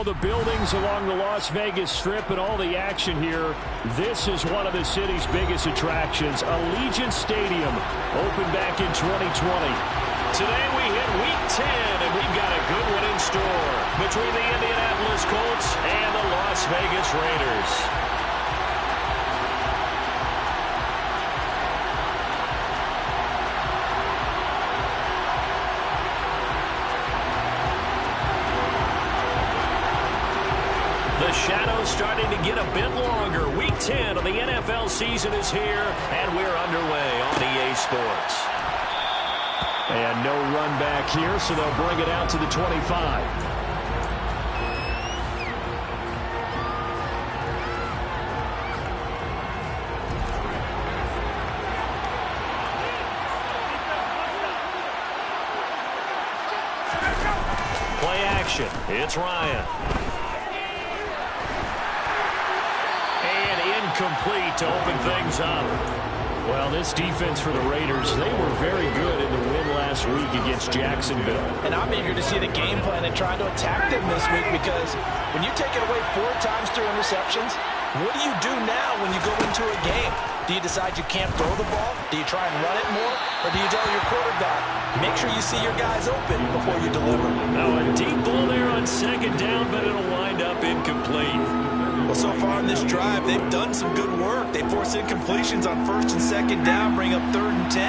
the buildings along the Las Vegas Strip and all the action here, this is one of the city's biggest attractions. Allegiant Stadium opened back in 2020. Today we hit Week 10, and we've got a good one in store between the Indianapolis Colts and the Las Vegas Raiders. The shadow's starting to get a bit longer. Week 10 of the NFL season is here, and we're underway on EA Sports. And no run back here, so they'll bring it out to the 25. Play action. It's Ryan. Complete to open things up. Well, this defense for the Raiders, they were very good in the win last week against Jacksonville. And I'm eager to see the game plan and trying to attack them this week, because when you take it away 4 times through interceptions, what do you do now when you go into a game? Do you decide you can't throw the ball? Do you try and run it more? Or do you tell your quarterback, make sure you see your guys open before you deliver? Now a deep ball there on second down, but it'll wind up incomplete. Well, so far in this drive, they've done some good work. They force incompletions on first and second down, bring up 3rd and 10.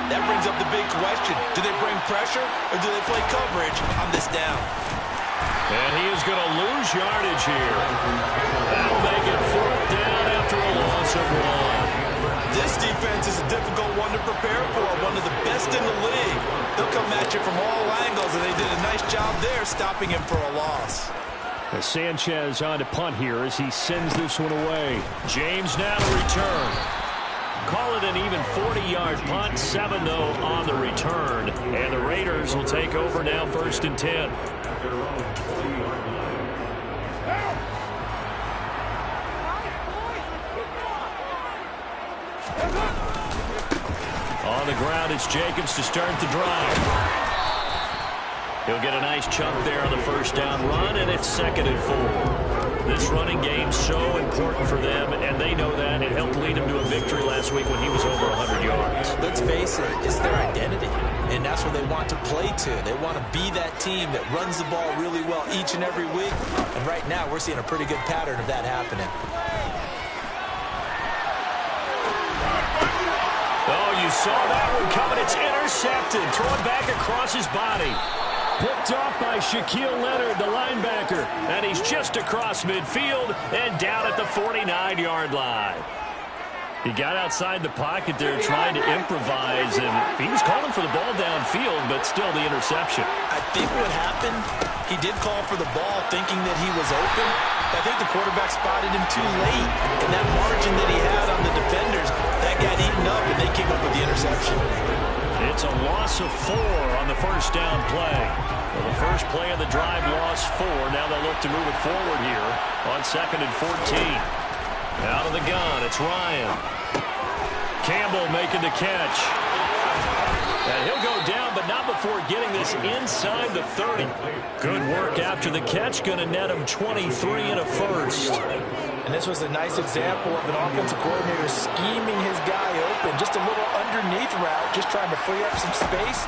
That brings up the big question. Do they bring pressure, or do they play coverage on this down? And he is going to lose yardage here. That'll make it 4th down after a loss of 1. This defense is a difficult one to prepare for, one of the best in the league. They'll come at you from all angles, and they did a nice job there stopping him for a loss. Sanchez on to punt here as he sends this one away. James now to return. Call it an even 40-yard punt, 7 though on the return. And the Raiders will take over now, 1st and 10. On the ground, it's Jacobs to start the drive. He'll get a nice chunk there on the first down run, and it's 2nd and 4. This running game's so important for them, and they know that. It helped lead him to a victory last week when he was over 100 yards. Let's face it, it's their identity, and that's what they want to play to. They want to be that team that runs the ball really well each and every week, and right now we're seeing a pretty good pattern of that happening. Oh, you saw that one coming. It's intercepted. Thrown back across his body. Picked off by Shaquille Leonard, the linebacker. And he's just across midfield and down at the 49-yard line. He got outside the pocket there trying to improvise, and he was calling for the ball downfield, but still the interception. I think what happened, he did call for the ball thinking that he was open. I think the quarterback spotted him too late, and that margin that he had on the defenders, that got eaten up, and they came up with the interception. It's a loss of 4 on the first down play. Well, the first play of the drive lost 4. Now they'll look to move it forward here on 2nd and 14. Out of the gun, it's Ryan. Campbell making the catch. And he'll go down, but not before getting this inside the 30. Good work after the catch. Going to net him 23 and a first. And this was a nice example of an offensive coordinator scheming his guy open. Just a little underneath route, just trying to free up some space.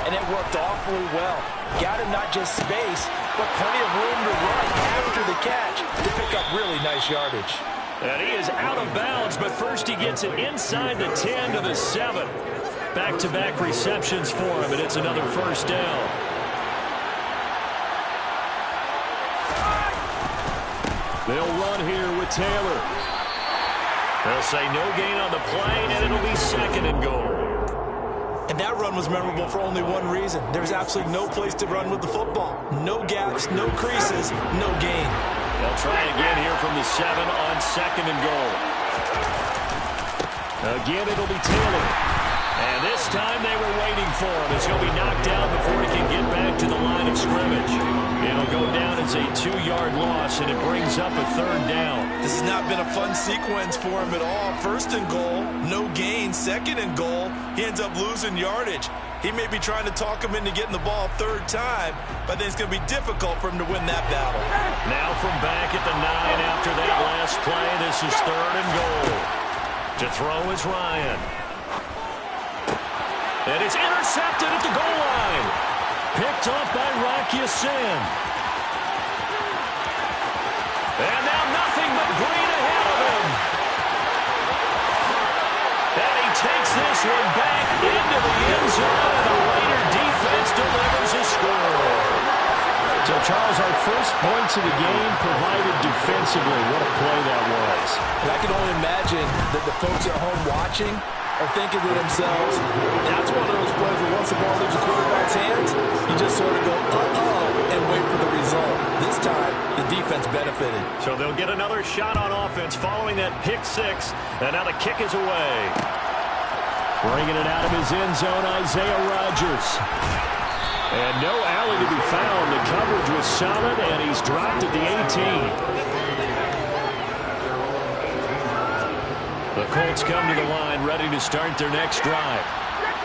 And it worked awfully well. Got him not just space, but plenty of room to run after the catch to pick up really nice yardage. And he is out of bounds, but first he gets it inside the 10 to the 7. Back-to-back receptions for him, and it's another first down. They'll run here with Taylor. They'll say no gain on the play, and it'll be 2nd and goal. And that run was memorable for only one reason. There's absolutely no place to run with the football. No gaps, no creases, no gain. They'll try again here from the 7 on 2nd and goal. Again, it'll be Taylor. And this time they were waiting for him. It's going to be knocked down before he can get back to the line of scrimmage. It'll go down as a 2-yard loss, and it brings up a 3rd down. This has not been a fun sequence for him at all. 1st and goal, no gain. 2nd and goal, he ends up losing yardage. He may be trying to talk him into getting the ball 3rd time, but I think it's going to be difficult for him to win that battle. from back at the 9 after that last play. This is 3rd and goal. To throw is Ryan. And it's intercepted at the goal line. Picked off by Rocky Sin. And now nothing but green ahead of him. And he takes this one back into the end zone, and the Raider defense delivers a score. So, Charles, our first points of the game provided defensively. What a play that was. And I can only imagine that the folks at home watching are thinking to themselves, that's one of those plays where once the ball leaves the quarterback's hands, you just sort of go, uh-oh, and wait for the result. This time, the defense benefited. So they'll get another shot on offense following that pick 6, and now the kick is away. Bringing it out of his end zone, Isaiah Rodgers. And no alley to be found. The coverage was solid, and he's dropped at the 18. The Colts come to the line, ready to start their next drive.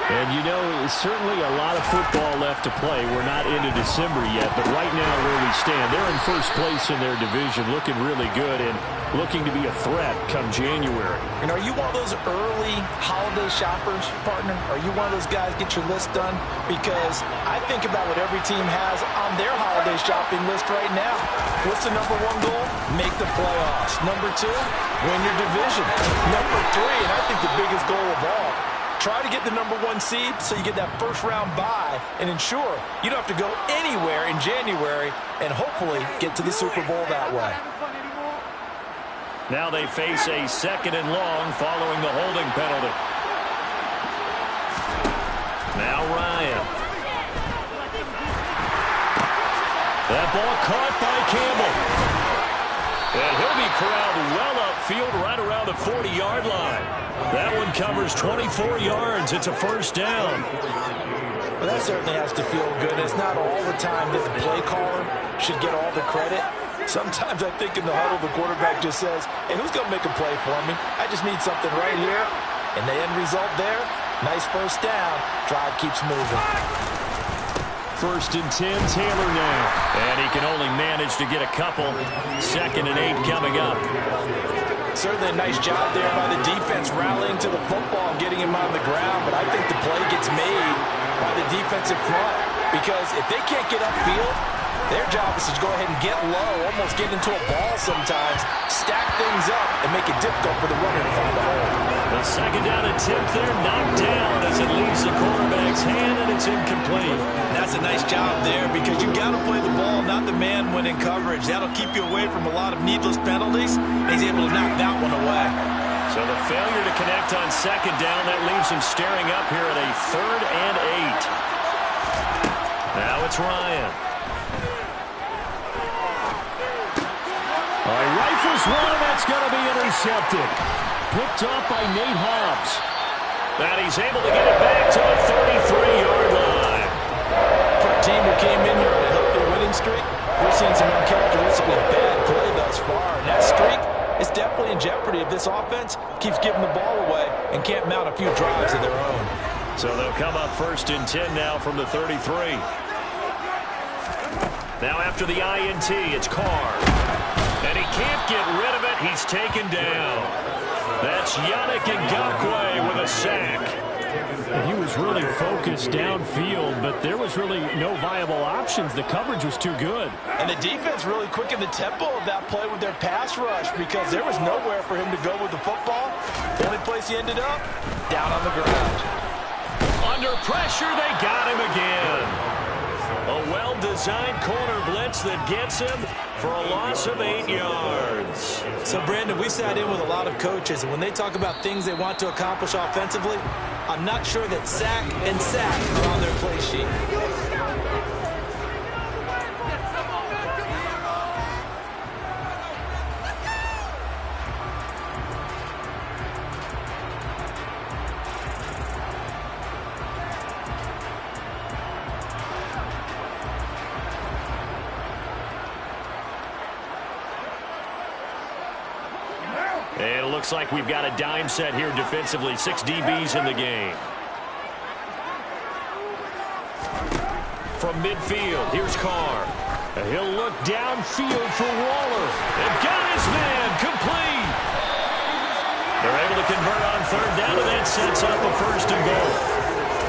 And, you know, certainly a lot of football left to play. We're not into December yet, but right now where we stand, they're in first place in their division, looking really good and looking to be a threat come January. And are you one of those early holiday shoppers, partner? Are you one of those guys get your list done? Because I think about what every team has on their holiday shopping list right now. What's the number 1 goal? Make the playoffs. Number 2, win your division. Number 3, and I think the biggest goal of all, try to get the number 1 seed so you get that first-round bye and ensure you don't have to go anywhere in January and hopefully get to the Super Bowl that way. Now they face a 2nd and long following the holding penalty. Now Ryan. That ball caught by Campbell. And he'll be corralled well upfield right around the 40-yard line. That one covers 24 yards. It's a first down. Well, that certainly has to feel good. It's not all the time that the play caller should get all the credit. Sometimes I think in the huddle, the quarterback just says, hey, who's going to make a play for me? I just need something right here. And the end result there, nice first down. Drive keeps moving. 1st and 10, Taylor now. And he can only manage to get a couple. 2nd and 8 coming up. Certainly a nice job there by the defense rallying to the football and getting him on the ground. But I think the play gets made by the defensive front. Because if they can't get upfield, their job is to go ahead and get low, almost get into a ball sometimes, stack things up, and make it difficult for the runner to find the hole. The 2nd down attempt there knocked down as it leaves the quarterback's hand, and it's incomplete. That's a nice job there because you got to play the ball, not the man when in coverage. That'll keep you away from a lot of needless penalties. He's able to knock that one away. So the failure to connect on 2nd down, that leaves him staring up here at a 3rd and 8. Now it's Ryan. Rifles one, that's going to be intercepted. Picked off by Nate Hobbs. And he's able to get it back to the 33-yard line. For a team who came in here on a healthy winning streak, we're seeing some uncharacteristically bad play thus far. And that streak is definitely in jeopardy if this offense keeps giving the ball away and can't mount a few drives of their own. So they'll come up 1st and 10 now from the 33. Now after the INT, it's Carr. And he can't get rid of it. He's taken down. That's Yannick Ngakoue with a sack. He was really focused downfield, but there was really no viable options. The coverage was too good. And the defense really quickened the tempo of that play with their pass rush because there was nowhere for him to go with the football. The only place he ended up, down on the ground. Under pressure, they got him again. A well-designed corner blitz that gets him for a loss of 8 yards. So, Brandon, we sat in with a lot of coaches, and when they talk about things they want to accomplish offensively, I'm not sure that sack and sack are on their play sheet. And it looks like we've got a dime set here defensively. 6 DBs in the game. From midfield, here's Carr. He'll look downfield for Waller. And got his man complete. They're able to convert on third down, and that sets up a first and goal.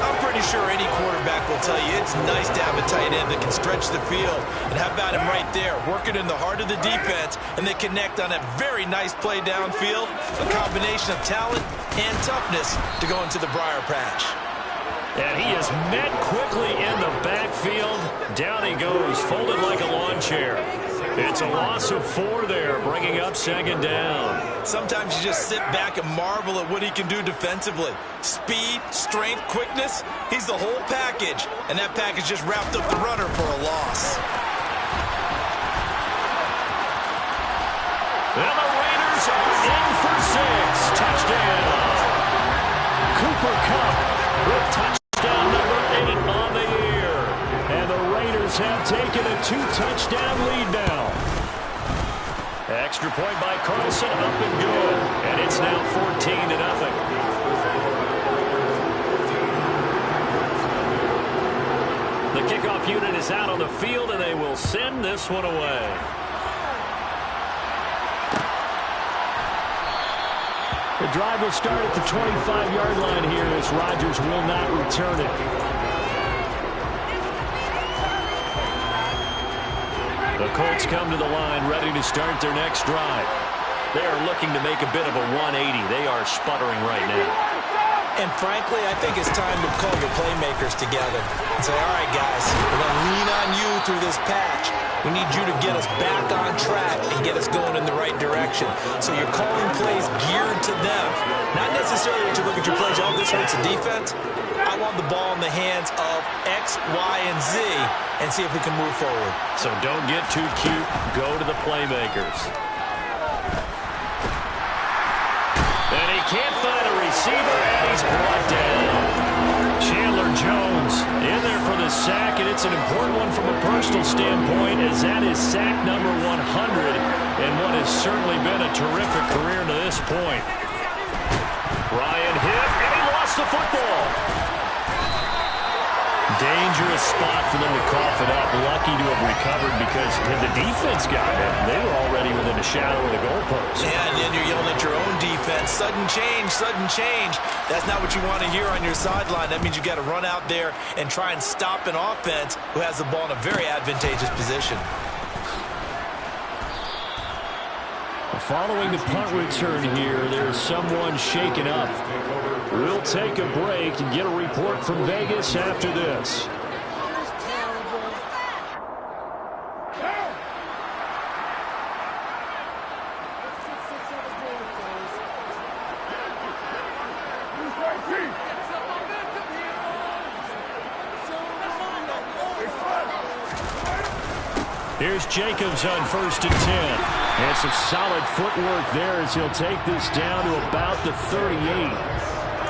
I'm pretty sure any quarterback will tell you it's nice to have a tight end that can stretch the field. And how about him right there, working in the heart of the defense, and they connect on a very nice play downfield. A combination of talent and toughness to go into the briar patch. And he is met quickly in the backfield. Down he goes, folded like a lawn chair. It's a loss of 4 there, bringing up second down. Sometimes you just sit back and marvel at what he can do defensively. Speed, strength, quickness, he's the whole package. And that package just wrapped up the runner for a loss. And the Raiders are in for 6. Touchdown. Cooper Kupp with touchdown number 8 on the year. And the Raiders have taken a 2-touchdown lead now. Extra point by Carlson, up and good. And it's now 14-0. The kickoff unit is out on the field, and they will send this one away. The drive will start at the 25-yard line here as Rodgers will not return it. The Colts come to the line ready to start their next drive. They are looking to make a bit of a 180. They are sputtering right now. And frankly, I think it's time to call your playmakers together and say, all right, guys, we're going to lean on you through this patch. We need you to get us back on track and get us going in the right direction. So you're calling plays geared to them. Not necessarily that you look at your plays, oh, this hurts the defense. I want the ball in the hands of X, Y, and Z and see if we can move forward. So don't get too cute. Go to the playmakers. And he can't find a receiver, and he's brought down. Chandler Jones in there for the sack, and it's an important one from a personal standpoint, as that is sack number 100 and what has certainly been a terrific career to this point. Ryan hit, and he lost the football. Dangerous spot for them to cough it up. Lucky to have recovered because had the defense got it, they were already within a shadow of the goalpost. Yeah, and then you're yelling at your own defense. Sudden change, sudden change. That's not what you want to hear on your sideline. That means you got to run out there and try and stop an offense who has the ball in a very advantageous position. Following the punt return here, there's someone shaken up. We'll take a break and get a report from Vegas after this. Here's Jacobs on 1st and 10. And some solid footwork there as he'll take this down to about the 38.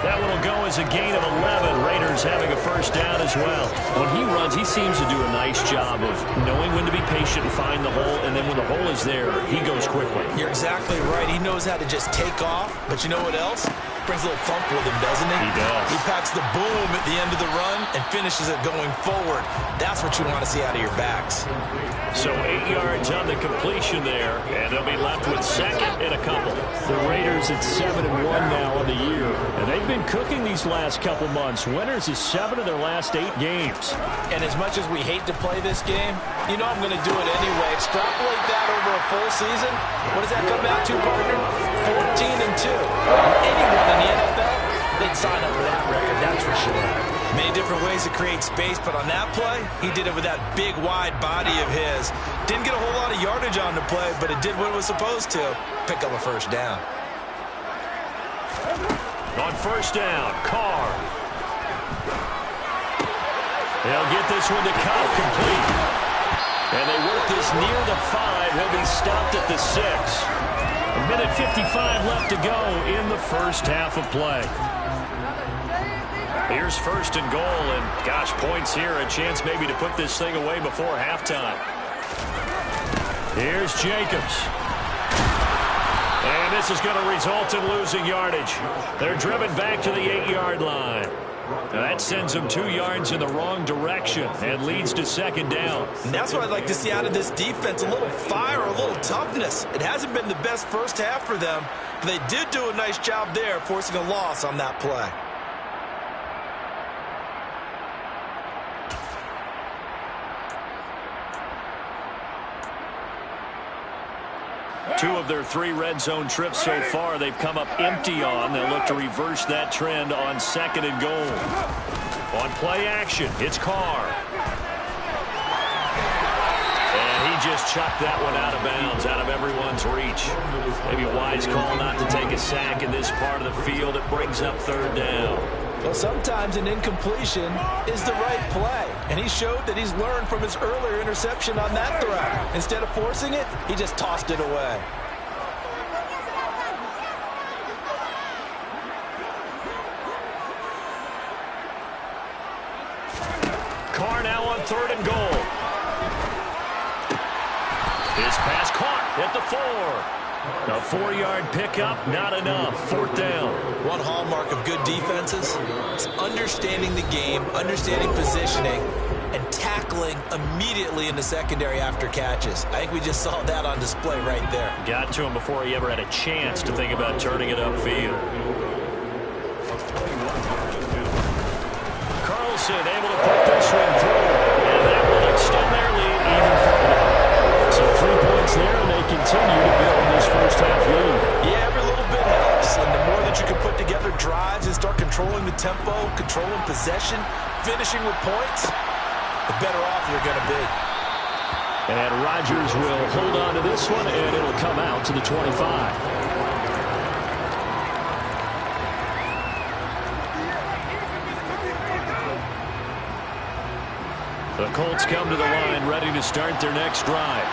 That one will go as a gain of 11. Raiders having a first down as well. When he runs, he seems to do a nice job of knowing when to be patient and find the hole, and then when the hole is there, he goes quickly. You're exactly right. He knows how to just take off, but you know what else? Brings a little thump with him, doesn't he? He does. He packs the boom at the end of the run and finishes it going forward. That's what you want to see out of your backs. So 8 yards on the completion there, and they'll be left with second and a couple. The Raiders at 7-1 now on the year, and they've been cooking these last couple months. Winners is 7 of their last 8 games. And as much as we hate to play this game, you know I'm going to do it anyway. Extrapolate that over a full season. What does that come out to, partner? 14-2. Anyone in the NFL, they'd sign up for that record, that's for sure. Many different ways to create space, but on that play, he did it with that big, wide body of his. Didn't get a whole lot of yardage on the play, but it did what it was supposed to. Pick up a first down. On first down, Carr. They'll get this one to Cobb complete. And they work this near the 5. He'll be stopped at the 6. A minute 55 left to go in the first half of play. Here's first and goal, and gosh, points here, a chance maybe to put this thing away before halftime. Here's Jacobs. And this is going to result in losing yardage. They're driven back to the 8-yard line. Now that sends them 2 yards in the wrong direction and leads to second down. And that's what I'd like to see out of this defense, a little fire, a little toughness. It hasn't been the best first half for them, but they did do a nice job there forcing a loss on that play. Two of their 3 red zone trips so far they've come up empty on. They'll look to reverse that trend on second and goal. On play action, it's Carr. And he just chucked that one out of bounds, out of everyone's reach. Maybe a wise call not to take a sack in this part of the field. It brings up third down. Well, sometimes an incompletion is the right play, and he showed that he's learned from his earlier interception on that throw. Instead of forcing it, he just tossed it away. Carr now on third and goal. His pass caught at the 4. A 4-yard pickup, not enough. Fourth down. One hallmark of good defenses is understanding the game, understanding positioning, and tackling immediately in the secondary after catches. I think we just saw that on display right there. Got to him before he ever had a chance to think about turning it upfield. Carlson able to put this one through, and that will extend their lead even further. So 3 points there, and they continue to build this first half lead. Yeah, every little bit helps, and the more that you can put together drives and start controlling the tempo, controlling possession, finishing with points, the better off you're going to be. And Rodgers will hold on to this one, and it'll come out to the 25. The Colts come to the line, ready to start their next drive.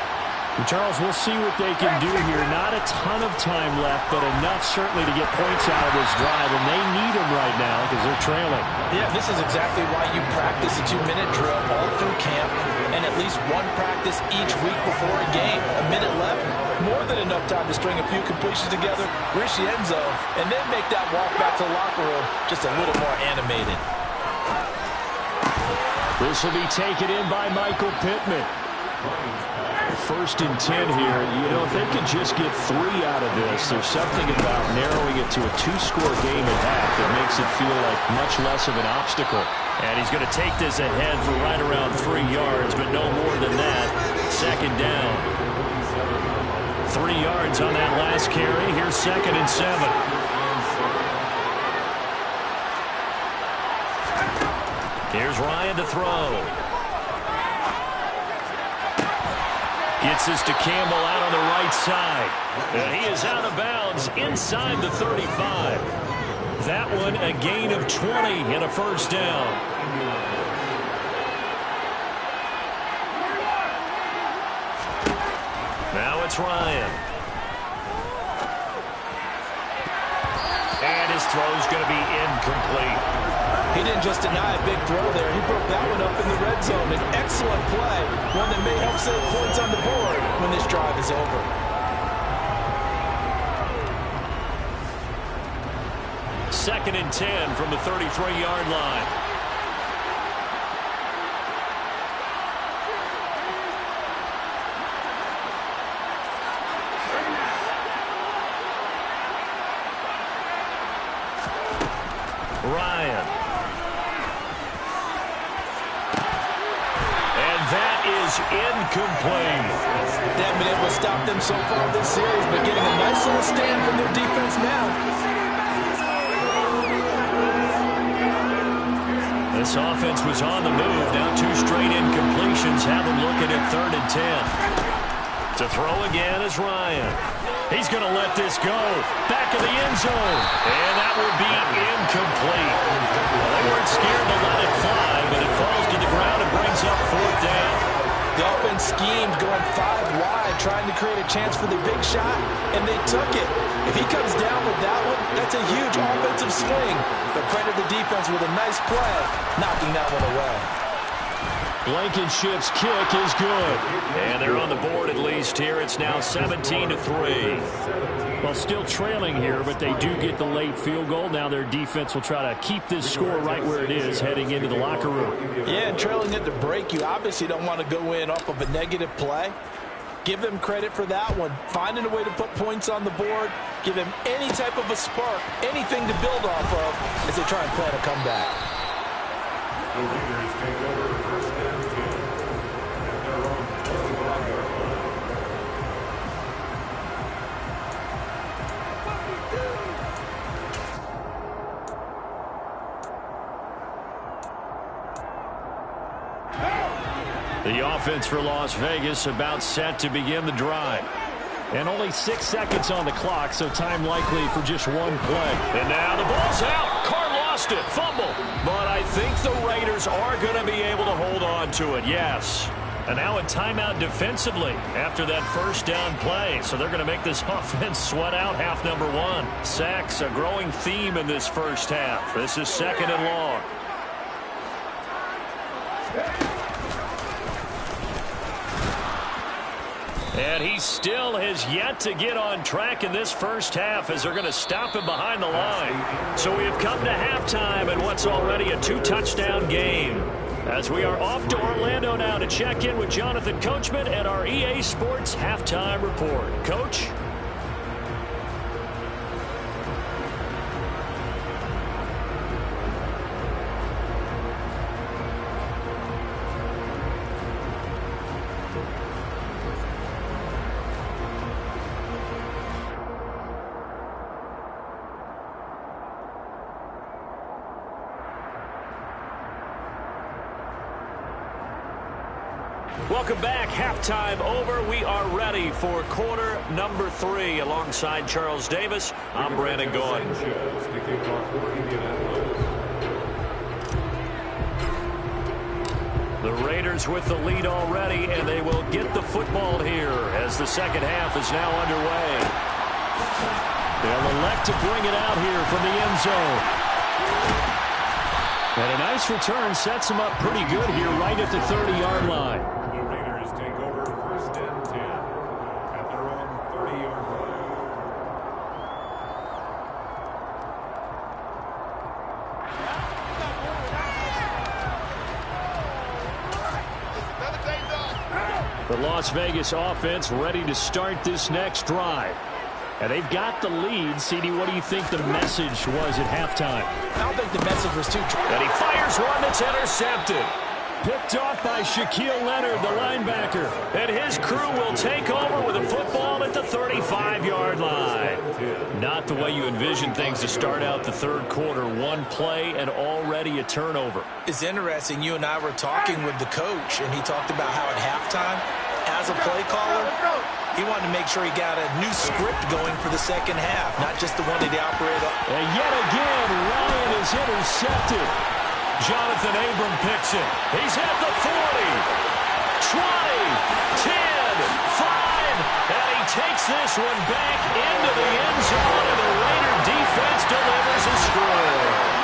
And Charles, we'll see what they can do here. Not a ton of time left, but enough certainly to get points out of this drive, and they need them right now because they're trailing. Yeah, this is exactly why you practice a 2-minute drill all through camp and at least one practice each week before a game. A minute left, more than enough time to string a few completions together, reach the end zone, and then make that walk back to the locker room just a little more animated. This will be taken in by Michael Pittman. First and 10 here. You know, if they could just get 3 out of this, there's something about narrowing it to a 2-score game at half that makes it feel like much less of an obstacle. And he's going to take this ahead for right around 3 yards, but no more than that. Second down. 3 yards on that last carry. Here's second and 7. Here's Ryan to throw. Gets this to Campbell out on the right side. And he is out of bounds inside the 35. That one a gain of 20 and a first down. Now it's Ryan. And his throw's going to be incomplete. He didn't just deny a big throw there. He broke that one up in the red zone. An excellent play. One that may help save points on the board when this drive is over. Second and 10 from the 33-yard line. Ryan. And that is incomplete. That been able to stop them so far this series, but getting a nice little stand from their defense now. This offense was on the move. Now 2 straight incompletions have them looking at third and 10. To throw again is Ryan. He's going to let this go. Back of the end zone. And that will be incomplete. Well, they weren't scared to let it fly, but it falls to the ground and brings up fourth down. The offense schemed going 5 wide, trying to create a chance for the big shot, and they took it. If he comes down with that one, that's a huge offensive swing. But credit the defense with a nice play, knocking that one away. Blankenship's kick is good. And they're on the board at least here. It's now 17-3. Well, still trailing here, but they do get the late field goal. Now their defense will try to keep this score right where it is heading into the locker room. Yeah, and trailing at the break, you obviously don't want to go in off of a negative play. Give them credit for that one. Finding a way to put points on the board, give them any type of a spark, anything to build off of as they try and plan a comeback. The offense for Las Vegas about set to begin the drive. And only 6 seconds on the clock, so time likely for just one play. And now the ball's out. Carr lost it. Fumble. But I think the Raiders are going to be able to hold on to it, yes. And now a timeout defensively after that first down play. So they're going to make this offense sweat out half number one. Sacks, a growing theme in this first half. This is 2nd and long. And he still has yet to get on track in this first half as they're going to stop him behind the line. So we have come to halftime in what's already a 2-touchdown game. As we are off to Orlando now to check in with Jonathan Coachman and our EA Sports Halftime Report. Coach? Welcome back. Halftime over. We are ready for quarter number 3. Alongside Charles Davis, I'm Brandon Gaudin. The Raiders with the lead already, and they will get the football here as the second half is now underway. They'll elect to bring it out here from the end zone. And a nice return sets them up pretty good here right at the 30-yard line. The Las Vegas offense ready to start this next drive. And they've got the lead. CD, what do you think the message was at halftime? I don't think the message was too... And he fires one that's intercepted. Picked off by Shaquille Leonard, the linebacker. And his crew will take over with a football at the 35-yard line. Not the way you envision things to start out the third quarter. One play and already a turnover. It's interesting. You and I were talking with the coach, and he talked about how at halftime, as a play caller, he wanted to make sure he got a new script going for the second half, not just the one that he operated on. And yet again, Ryan is intercepted. Jonathan Abram picks it. He's at the 40, 20, 10, 5, and he takes this one back into the end zone, and the Raider defense delivers a score.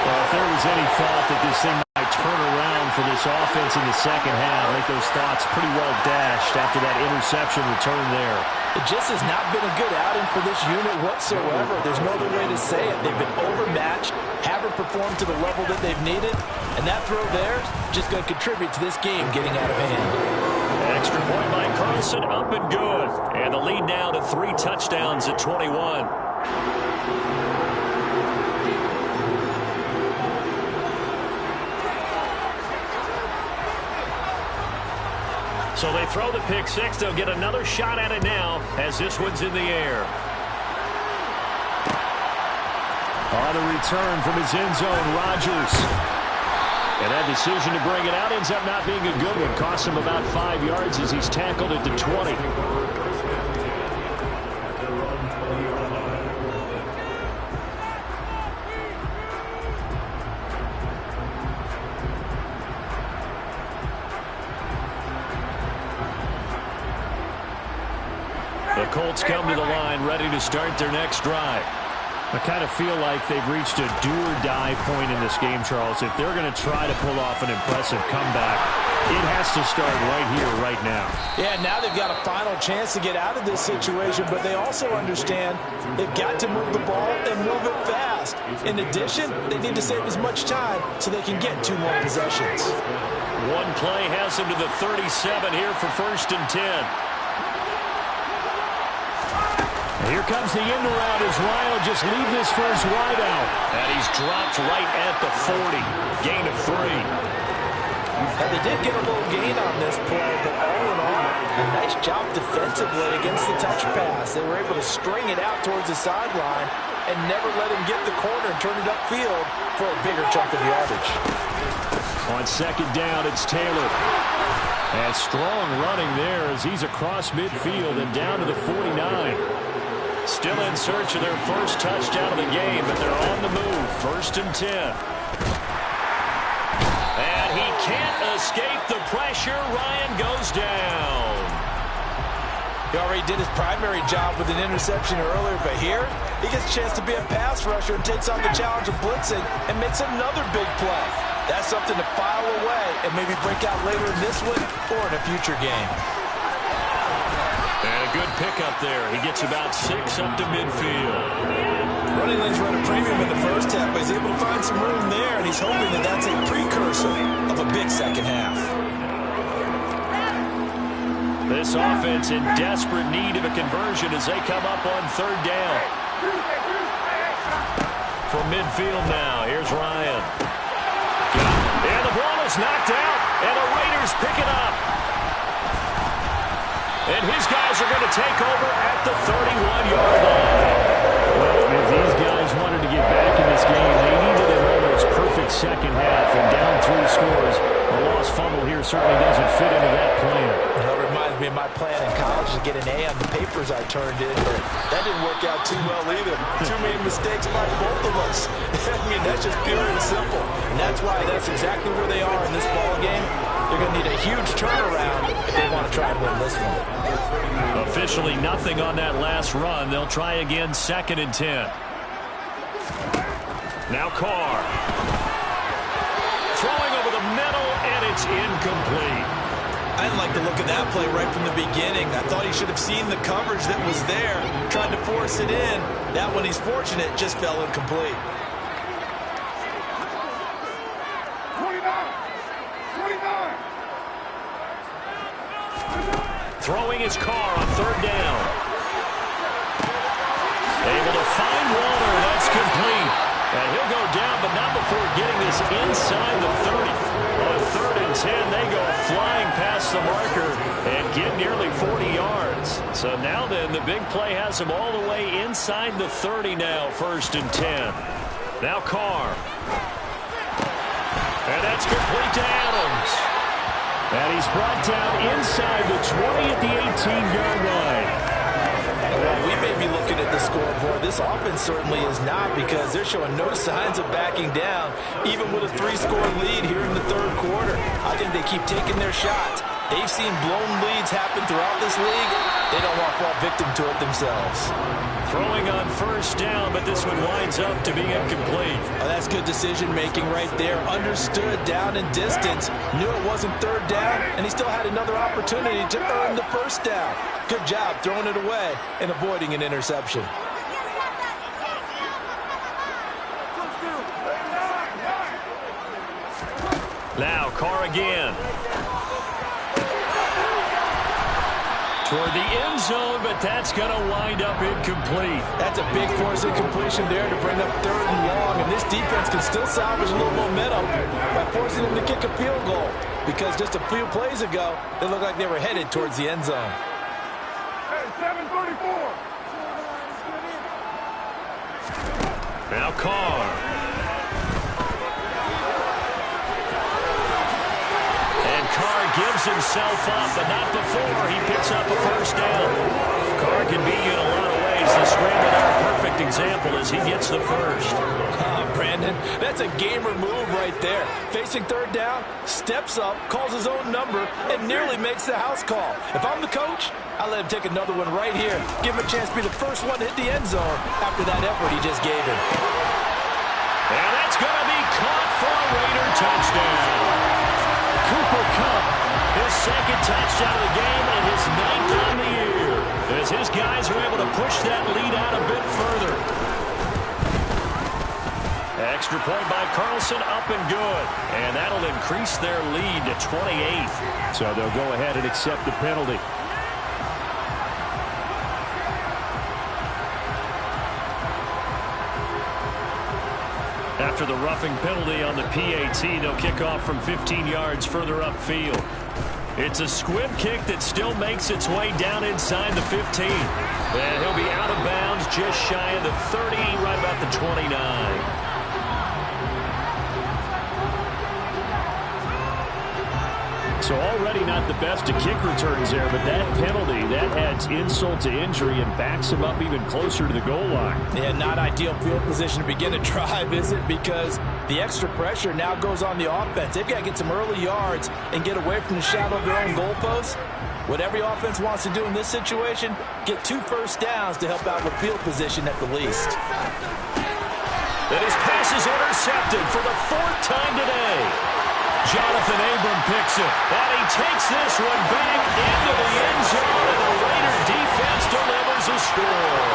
Well, if there was any thought that this thing might turn around for this offense in the second half, I think those thoughts pretty well dashed after that interception return there. It just has not been a good outing for this unit whatsoever. There's no other way to say it. They've been overmatched, haven't performed to the level that they've needed, and that throw there is just going to contribute to this game getting out of hand. Extra point by Carlson, up and good. And the lead now to 3 touchdowns at 21. So they throw the pick six. They'll get another shot at it now as this one's in the air. On the return from his end zone, Rodgers. And that decision to bring it out ends up not being a good one. Costs him about 5 yards as he's tackled at the 20. The Colts come to the line ready to start their next drive. I kind of feel like they've reached a do-or-die point in this game, Charles. If they're going to try to pull off an impressive comeback, it has to start right here, right now. Yeah, now they've got a final chance to get out of this situation, but they also understand they've got to move the ball and move it fast. In addition, they need to save as much time so they can get 2 more possessions. One play has him to the 37 here for 1st and 10. Here comes the end around as Ryan will just leave this first wide out. And he's dropped right at the 40. Gain of 3. And they did get a little gain on this play, but all in all, a nice job defensively against the touch pass. They were able to string it out towards the sideline and never let him get the corner and turn it upfield for a bigger chunk of yardage. On 2nd down, it's Taylor. And strong running there as he's across midfield and down to the 49. Still in search of their first touchdown of the game, but they're on the move. 1st and 10. And he can't escape the pressure. Ryan goes down. He already did his primary job with an interception earlier, but here he gets a chance to be a pass rusher and takes on the challenge of blitzing and makes another big play. That's something to file away and maybe break out later in this one or in a future game. And a good pickup there. He gets about 6 up to midfield. Running lanes run a premium in the first half, but he's able to find some room there, and he's hoping that that's a precursor of a big second half. This offense in desperate need of a conversion as they come up on 3rd down. From midfield now, here's Ryan. And the ball is knocked out, and the Raiders pick it up. And his guys are going to take over at the 31-yard line. Well, if these guys wanted to get back in this game, they needed an almost perfect second half. And down 3 scores, a lost fumble here certainly doesn't fit into that plan. That reminds me of my plan in college to get an A on the papers I turned in, but that didn't work out too well either. Too many mistakes by both of us. I mean, that's just pure and simple. And that's why that's exactly where they are in this ball game. They're going to need a huge turnaround if they want to try and win this one. Officially nothing on that last run. They'll try again 2nd and 10. Now Carr. Throwing over the middle, and it's incomplete. I didn't like the look of that play right from the beginning. I thought he should have seen the coverage that was there, tried to force it in. That one, he's fortunate, just fell incomplete. 29. Throwing his Carr on 3rd down. Able to find Waller. That's complete. And he'll go down, but not before getting this inside the 30. On 3rd and 10, they go flying past the marker and get nearly 40 yards. So now then, the big play has them all the way inside the 30 now, 1st and 10. Now Carr. And that's complete to Adams. And he's brought down inside the 20 at the 18-yard line. Well, we may be looking at the scoreboard. This offense certainly is not, because they're showing no signs of backing down, even with a 3-score lead here in the 3rd quarter. I think they keep taking their shots. They've seen blown leads happen throughout this league. They don't want to fall victim to it themselves. Throwing on 1st down, but this one winds up to being incomplete. Oh, that's good decision-making right there. Understood down and distance. Knew it wasn't 3rd down, and he still had another opportunity to earn the 1st down. Good job throwing it away and avoiding an interception. Now Carr again. Toward the end zone, but that's going to wind up incomplete. That's a big force incompletion there to bring up 3rd and long, and this defense can still salvage a little momentum by forcing them to kick a field goal, because just a few plays ago, they looked like they were headed towards the end zone. Hey, 734. Now Carr. Gives himself up, but not before he picks up a 1st down. Carr can be in a lot of ways. The scramble there, perfect example as he gets the first. Brandon, that's a gamer move right there. Facing third down, steps up, calls his own number, and nearly makes the house call. If I'm the coach, I'll let him take another one right here. Give him a chance to be the first one to hit the end zone after that effort he just gave him. And that's going to be caught for a Raider touchdown. Cooper Kupp, his second touchdown of the game and his 9th on the year, as his guys are able to push that lead out a bit further. Extra point by Carlson, up and good. And that'll increase their lead to 28. So they'll go ahead and accept the penalty. After the roughing penalty on the PAT, they'll kick off from 15 yards further upfield. It's a squib kick that still makes its way down inside the 15. And he'll be out of bounds just shy of the 30, right about the 29. So already not the best of kick returns there, but that penalty, that adds insult to injury and backs him up even closer to the goal line. Yeah, not ideal field position to begin a drive, is it? Because the extra pressure now goes on the offense. They've got to get some early yards and get away from the shadow of their own goalposts. What every offense wants to do in this situation, get 2 first downs to help out with field position at the least. And his pass is intercepted for the 4th time today. Jonathan Abram picks it, and he takes this one back into the end zone, and the Raider defense delivers a score.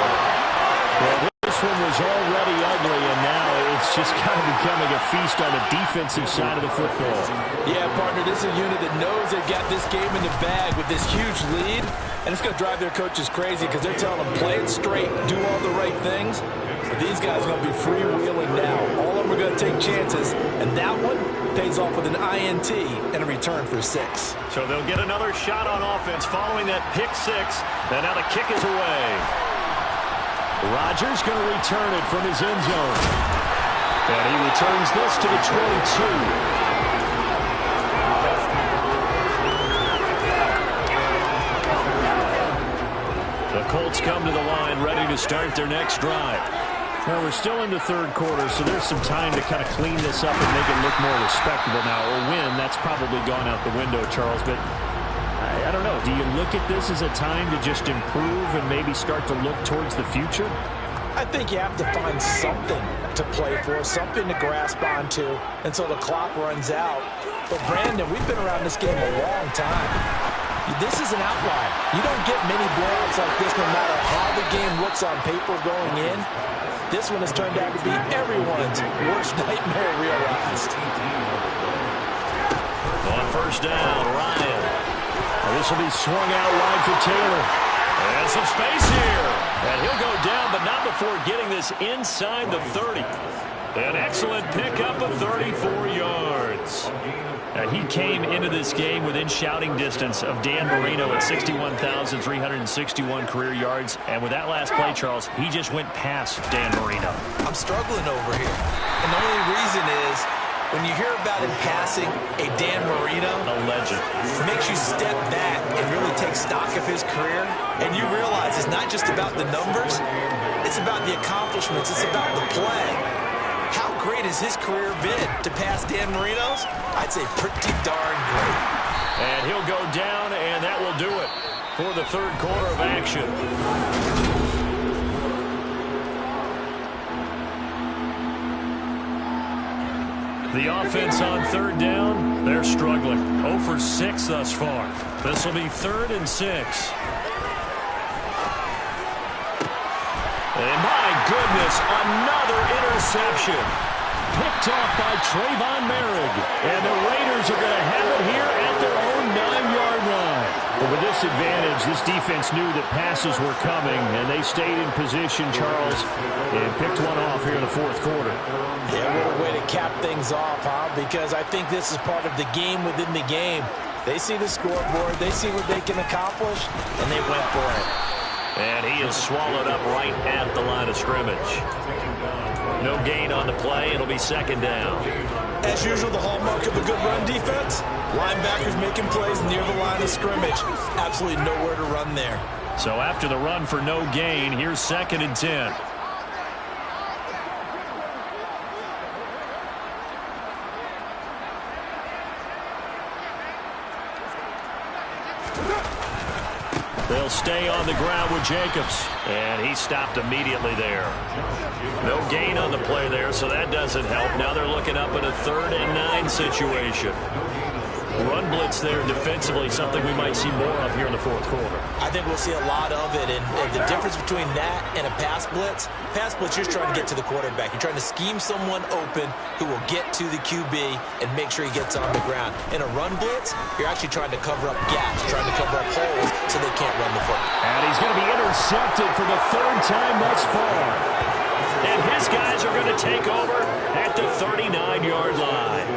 Well, this one was already ugly, and now it's just kind of becoming a feast on the defensive side of the football. Yeah, partner, this is a unit that knows they've got this game in the bag with this huge lead, and it's going to drive their coaches crazy because they're telling them play it straight, do all the right things. But these guys are going to be freewheeling now. All of them are going to take chances, and that one pays off with an INT and a return for 6. So they'll get another shot on offense following that pick 6, and now the kick is away. Rodgers going to return it from his end zone. And he returns this to the 22. The Colts come to the line ready to start their next drive. Well, we're still in the third quarter, so there's some time to kind of clean this up and make it look more respectable now. Or win, that's probably gone out the window, Charles. But I don't know. Do you look at this as a time to just improve and maybe start to look towards the future? I think you have to find something to play for, something to grasp onto until the clock runs out. But, Brandon, we've been around this game a long time. This is an outlier. You don't get many blowouts like this no matter how the game looks on paper going in. This one has turned out to be everyone's worst nightmare realized. On first down, Ryan. This will be swung out wide for Taylor. And some space here. And he'll go down, but not before getting this inside the 30. An excellent pickup of 34 yards. He came into this game within shouting distance of Dan Marino at 61,361 career yards. And with that last play, Charles, he just went past Dan Marino. I'm struggling over here. And the only reason is when you hear about him passing a Dan Marino, a legend, it makes you step back and really take stock of his career. And you realize it's not just about the numbers. It's about the accomplishments. It's about the play. How great has his career been to pass Dan Marino's? I'd say pretty darn great. And he'll go down, and that will do it for the third quarter of action. The offense on third down, they're struggling. 0 for 6 thus far. This will be 3rd and 6. And my goodness, another interception. Picked off by Trayvon Merrick. And the Raiders are going to have it here at their own 9-yard line. But with this advantage, this defense knew that passes were coming, and they stayed in position, Charles, and picked one off here in the fourth quarter. Yeah, what a way to cap things off, huh? Because I think this is part of the game within the game. They see the scoreboard, they see what they can accomplish, and they went for it. And he is swallowed up right at the line of scrimmage. No gain on the play. It'll be 2nd down. As usual, the hallmark of a good run defense, linebackers making plays near the line of scrimmage. Absolutely nowhere to run there. So after the run for no gain, here's 2nd and 10. They'll stay on the ground with Jacobs. And he stopped immediately there. No gain on the play there, so that doesn't help. Now they're looking up in a 3rd and 9 situation. Run blitz there defensively, something we might see more of here in the 4th quarter. I think we'll see a lot of it, and the difference between that and a pass blitz, you're trying to get to the quarterback. You're trying to scheme someone open who will get to the QB and make sure he gets on the ground. In a run blitz, you're actually trying to cover up gaps, trying to cover up holes so they can't run the football. And he's going to be intercepted for the 3rd time thus far. And his guys are going to take over at the 39-yard line.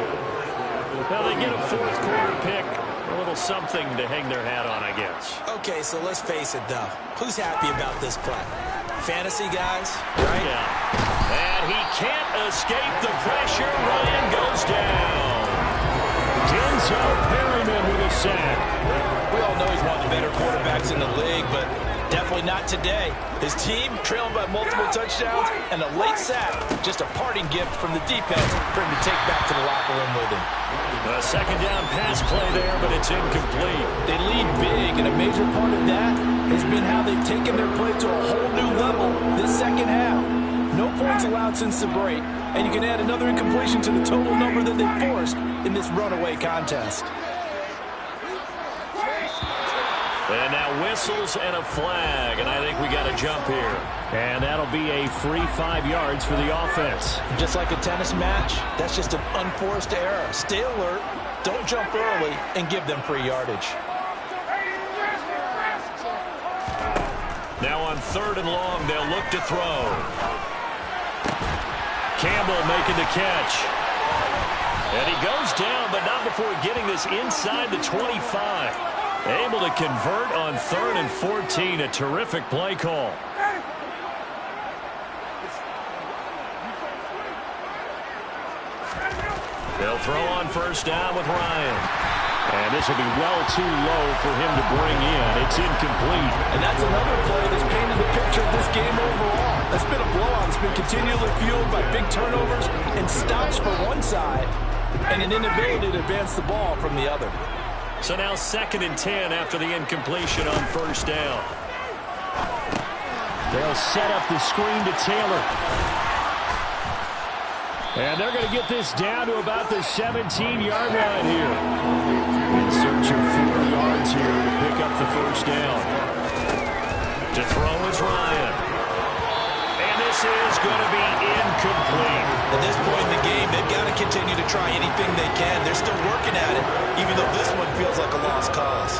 Well, they get a 4th quarter pick. A little something to hang their hat on, I guess. Okay, so let's face it, though. Who's happy about this play? Fantasy guys, right? Yeah. And he can't escape the pressure. Ryan goes down. Denzel Perryman with a sack. We all know he's one of the better quarterbacks in the league, but definitely not today. His team trailing by multiple touchdowns and a late sack. Just a parting gift from the defense for him to take back to the locker room with him. A 2nd down pass play there, but it's incomplete. They lead big, and a major part of that has been how they've taken their play to a whole new level this 2nd half. No points allowed since the break, and you can add another incompletion to the total number that they forced in this runaway contest. And now whistles and a flag, and I think we got a jump here. And that'll be a free 5 yards for the offense. Just like a tennis match, that's just an unforced error. Stay alert, don't jump early, and give them free yardage. Now on 3rd and long, they'll look to throw. Campbell making the catch. And he goes down, but not before getting this inside the 25. Able to convert on 3rd and 14. A terrific play call. They'll throw on 1st down with Ryan. And this will be well too low for him to bring in. It's incomplete. And that's another play that's painted the picture of this game overall. It's been a blowout. It's been continually fueled by big turnovers and stops for one side and an inability to advance the ball from the other. So now 2nd and 10 after the incompletion on 1st down. They'll set up the screen to Taylor. And they're going to get this down to about the 17-yard line here. In search of 4 yards here to pick up the 1st down. To throw is Ryan. And this is going to be incomplete. At this point in the game, they've got to continue to try anything they can. They're still working at it, even though this one feels like a lost cause.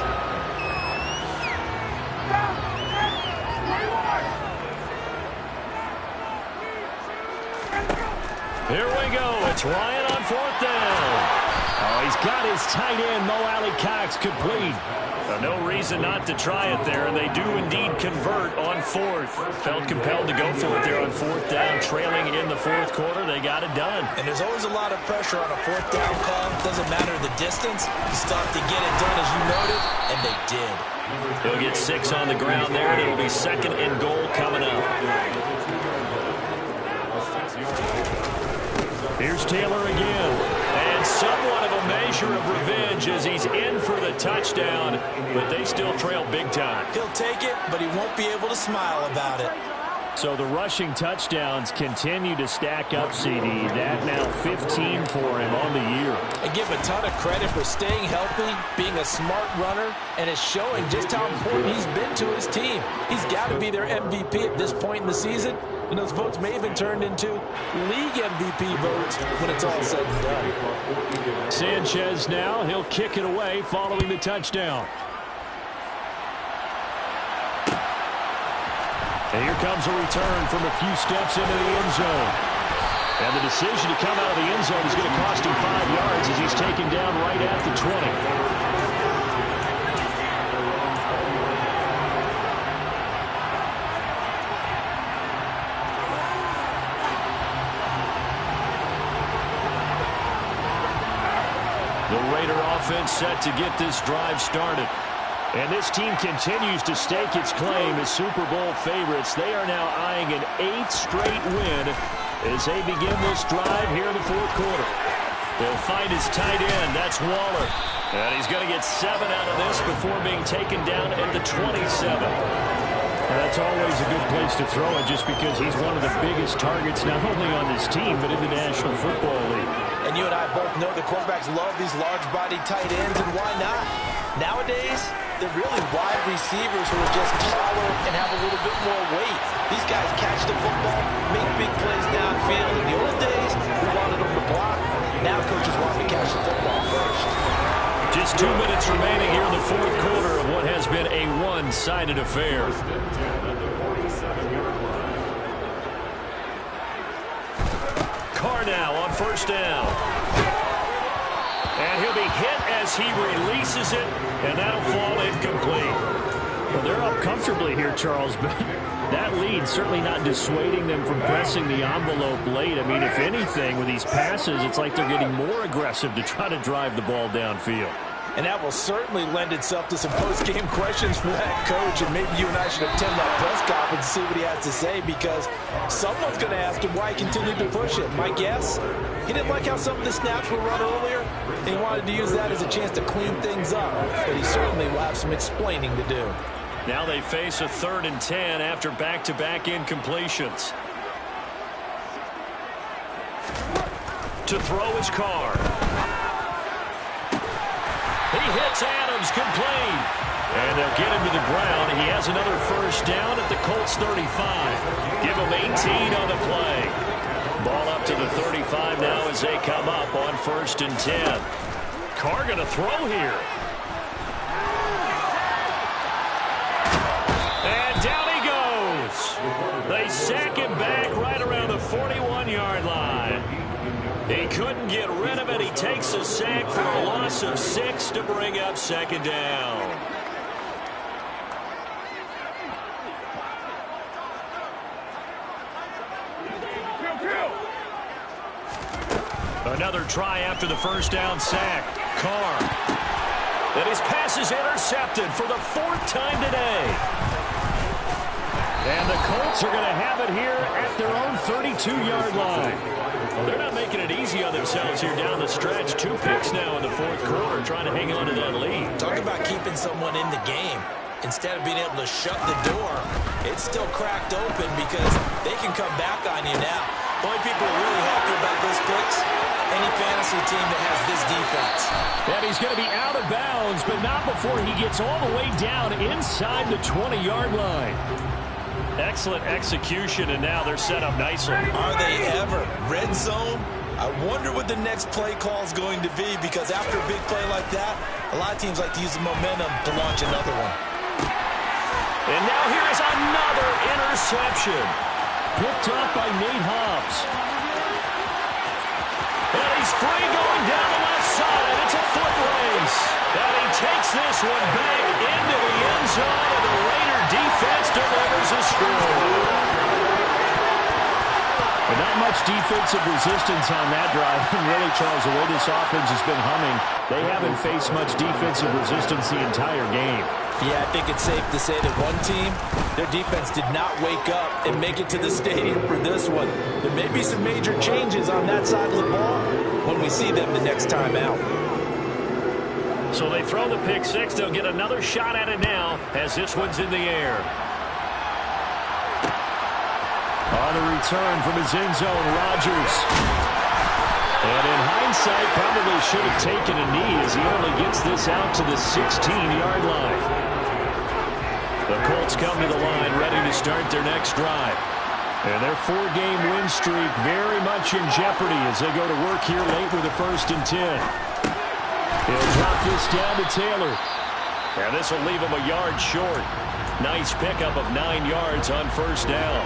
Here we go. It's Ryan on 4th down. Oh, he's got his tight end, Mo Alley-Cox, complete. No reason not to try it there, and they do indeed convert on 4th. Felt compelled to go for it there on 4th down, trailing in the 4th quarter. They got it done. And there's always a lot of pressure on a 4th down call. Doesn't matter the distance. You start to get it done as you noted, and they did. He'll get 6 on the ground there, and it'll be 2nd and goal coming up. Here's Taylor again. And somewhat of a measure of revenge as he's in for the touchdown, but they still trail big time. He'll take it, but he won't be able to smile about it. So the rushing touchdowns continue to stack up, CD. That now 15 for him on the year. I give a ton of credit for staying healthy, being a smart runner, and it's showing just how important he's been to his team. He's got to be their MVP at this point in the season, and those votes may have been turned into league MVP votes when it's all said and done. Sanchez now, he'll kick it away following the touchdown. And here comes a return from a few steps into the end zone. And the decision to come out of the end zone is going to cost him 5 yards as he's taken down right at the 20. The Raider offense set to get this drive started. And this team continues to stake its claim as Super Bowl favorites. They are now eyeing an 8th straight win as they begin this drive here in the 4th quarter. They'll find his tight end. That's Waller. And he's going to get 7 out of this before being taken down at the 27. And that's always a good place to throw it just because he's one of the biggest targets not only on this team but in the National Football League. And you and I both know the quarterbacks love these large-bodied tight ends, and why not? Nowadays, they're really wide receivers who are just taller and have a little bit more weight. These guys catch the football, make big plays downfield. In the old days, we wanted them to block. Now coaches want them to catch the football first. Just 2 minutes remaining here in the fourth quarter of what has been a one-sided affair. Carr now on first down. And he'll be hit as he releases it, and that'll fall incomplete. Well, they're up comfortably here, Charles, but that lead certainly not dissuading them from pressing the envelope late. I mean, if anything, with these passes, it's like they're getting more aggressive to try to drive the ball downfield. And that will certainly lend itself to some post-game questions for that coach, and maybe you and I should attend that press conference and see what he has to say, because someone's going to ask him why he continued to push it. My guess, he didn't like how some of the snaps were run earlier, and he wanted to use that as a chance to clean things up, but he certainly will have some explaining to do. Now they face a 3rd and 10 after back-to-back incompletions. To throw is Carr. He hits Adams, complete. And they'll get him to the ground. He has another first down at the Colts 35. Give him 18 on the play. Ball up to the 35 now as they come up on 1st and 10. Carr going to throw here. And down he goes. They sack him back right around the 41-yard line. He couldn't get rid of it. He takes a sack for a loss of 6 to bring up 2nd down. Another try after the first down sack. Carr. And his pass is intercepted for the 4th time today. And the Colts are going to have it here at their own 32-yard line. Well, they're not making it easy on themselves here down the stretch. 2 picks now in the 4th quarter, trying to hang on to that lead. Talk about keeping someone in the game. Instead of being able to shut the door, it's still cracked open because they can come back on you now. The only people are really happy about those picks, any fantasy team that has this defense. And he's going to be out of bounds, but not before he gets all the way down inside the 20-yard line. Excellent execution, and now they're set up nicely. Are they ever? Red zone? I wonder what the next play call is going to be, because after a big play like that, a lot of teams like to use the momentum to launch another one. And now here is another interception. Picked off by Nate Hobbs. And he's free going down the left side. It's a foot race. And he takes this one back into the end zone, and the Raider defense delivers a score. But not much defensive resistance on that drive. And really, Charles, the way this offense has been humming, they haven't faced much defensive resistance the entire game. Yeah, I think it's safe to say that one team, their defense did not wake up and make it to the stadium for this one. There may be some major changes on that side of the ball when we see them the next time out. So they throw the pick six. They'll get another shot at it now as this one's in the air. On the return from his end zone, Rodgers. And in hindsight, probably should have taken a knee as he only gets this out to the 16-yard line. The Colts come to the line, ready to start their next drive. And their 4-game win streak very much in jeopardy as they go to work here late with a 1st and 10. He'll drop this down to Taylor. And this will leave him a yard short. Nice pickup of 9 yards on 1st down.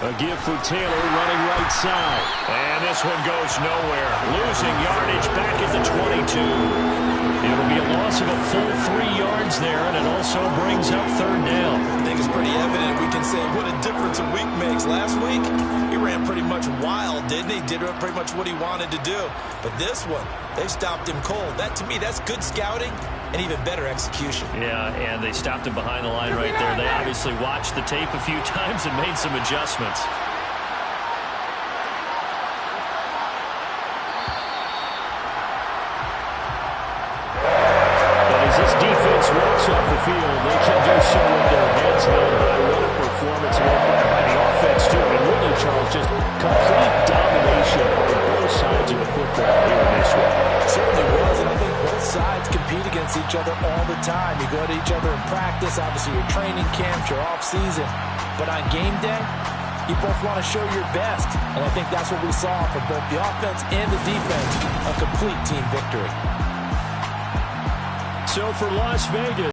A give for Taylor running right side. And this one goes nowhere. Losing yardage back at the 22. It'll be a loss of a full 3 yards there, and it also brings up 3rd down. I think it's pretty evident. We can say what a difference a week makes. Last week, he ran pretty much wild, didn't he? Did pretty much what he wanted to do. But this one, they stopped him cold. That, to me, that's good scouting and even better execution. Yeah, and they stopped him behind the line right there. They obviously watched the tape a few times and made some adjustments. sides compete against each other all the time. You go at each other in practice, obviously your training camps, your off-season. But on game day, you both want to show your best. And I think that's what we saw from both the offense and the defense, a complete team victory. So for Las Vegas,